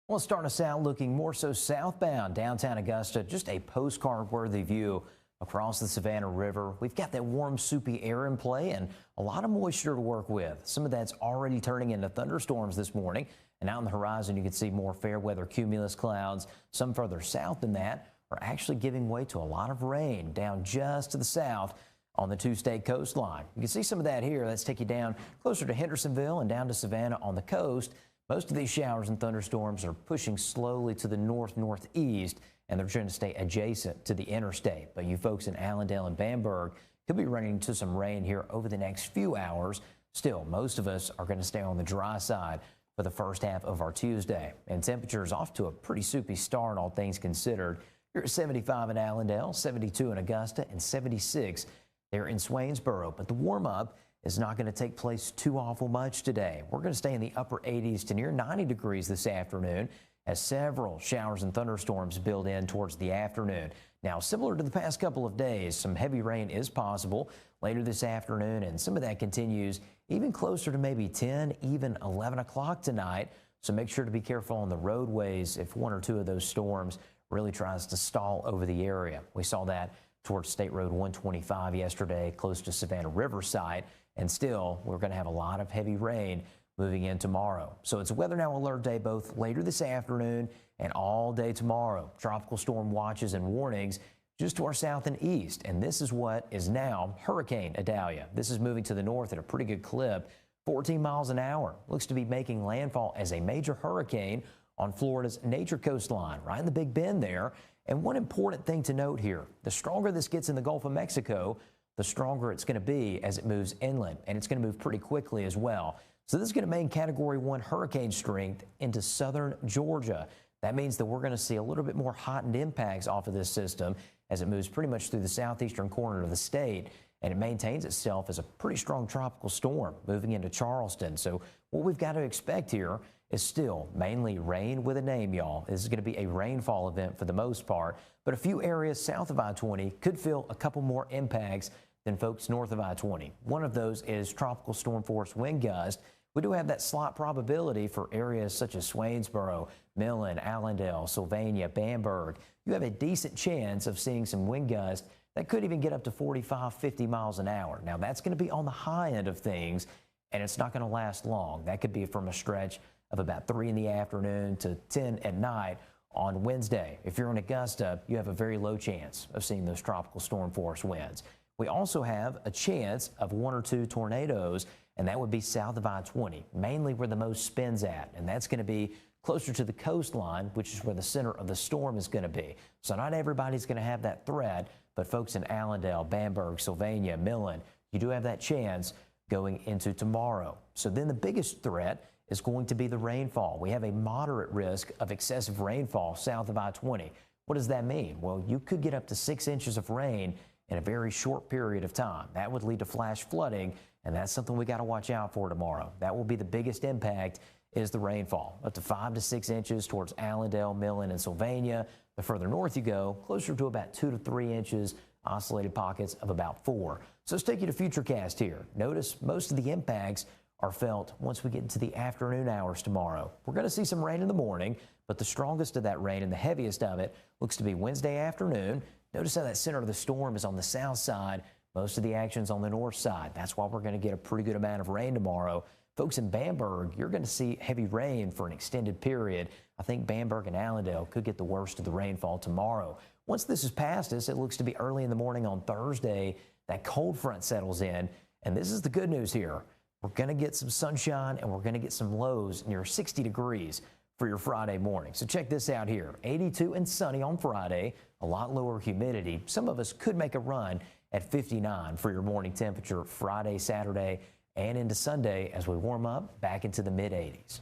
Well, starting us out looking more so southbound downtown Augusta, just a postcard worthy view across the Savannah River. We've got that warm, soupy air in play and a lot of moisture to work with. Some of that's already turning into thunderstorms this morning. And out on the horizon, you can see more fair weather cumulus clouds. Some further south than that are actually giving way to a lot of rain down just to the south on the two-state coastline. You can see some of that here. Let's take you down closer to Hendersonville and down to Savannah on the coast. Most of these showers and thunderstorms are pushing slowly to the north-northeast, and they're trying to stay adjacent to the interstate. But you folks in Allendale and Bamberg could be running into some rain here over the next few hours. Still, most of us are going to stay on the dry side for the first half of our Tuesday. And temperatures off to a pretty soupy start, all things considered. You're at 75 in Allendale, 72 in Augusta, and 76 there in Swainsboro. But the warm-up is not going to take place too awful much today. We're going to stay in the upper 80s to near 90 degrees this afternoon as several showers and thunderstorms build in towards the afternoon. Now, similar to the past couple of days, some heavy rain is possible later this afternoon, and some of that continues even closer to maybe 10, even 11 o'clock tonight. So make sure to be careful on the roadways if one or two of those storms really tries to stall over the area. We saw that towards State Road 125 yesterday, close to Savannah Riverside. And still, we're going to have a lot of heavy rain moving in tomorrow. So it's a Weather Now alert day both later this afternoon and all day tomorrow. Tropical storm watches and warnings just to our south and east. And this is what is now Hurricane Idalia. This is moving to the north at a pretty good clip, 14 miles an hour. Looks to be making landfall as a major hurricane on Florida's nature coastline, right in the Big Bend there. And one important thing to note here, the stronger this gets in the Gulf of Mexico, the stronger it's going to be as it moves inland, and it's going to move pretty quickly as well. So this is going to maintain Category 1 hurricane strength into southern Georgia. That means that we're going to see a little bit more heightened impacts off of this system as it moves pretty much through the southeastern corner of the state, and it maintains itself as a pretty strong tropical storm moving into Charleston. So what we've got to expect here is still mainly rain with a name, y'all. This is going to be a rainfall event for the most part, but a few areas south of I-20 could feel a couple more impacts than folks north of I-20. One of those is tropical storm force wind gust. We do have that slight probability for areas such as Swainsboro, Millen, Allendale, Sylvania, Bamberg. You have a decent chance of seeing some wind gusts that could even get up to 45, 50 miles an hour. Now, that's going to be on the high end of things, and it's not going to last long. That could be from a stretch of about 3 in the afternoon to 10 at night on Wednesday. If you're in Augusta, you have a very low chance of seeing those tropical storm force winds. We also have a chance of 1 or 2 tornadoes, and that would be south of I-20, mainly where the most spin's at. And that's going to be closer to the coastline, which is where the center of the storm is going to be. So not everybody's going to have that threat, but folks in Allendale, Bamberg, Sylvania, Millen, you do have that chance going into tomorrow. So then the biggest threat is going to be the rainfall. We have a moderate risk of excessive rainfall south of I-20. What does that mean? Well, you could get up to 6 inches of rain in a very short period of time. That would lead to flash flooding, and that's something we got to watch out for tomorrow. That will be the biggest impact is the rainfall, up to 5 to 6 inches towards Allendale, Millen, and Sylvania. The further north you go, closer to about 2 to 3 inches, isolated pockets of about 4. So let's take you to Futurecast here. Notice most of the impacts are felt once we get into the afternoon hours tomorrow. We're going to see some rain in the morning, but the strongest of that rain and the heaviest of it looks to be Wednesday afternoon. Notice how that center of the storm is on the south side. Most of the action's on the north side. That's why we're going to get a pretty good amount of rain tomorrow. Folks in Bamberg, you're going to see heavy rain for an extended period. I think Bamberg and Allendale could get the worst of the rainfall tomorrow. Once this is past us, it looks to be early in the morning on Thursday. That cold front settles in, and this is the good news here. We're going to get some sunshine, and we're going to get some lows near 60 degrees for your Friday morning. So check this out here. 82 and sunny on Friday, a lot lower humidity. Some of us could make a run at 59 for your morning temperature Friday, Saturday, and into Sunday as we warm up back into the mid-80s.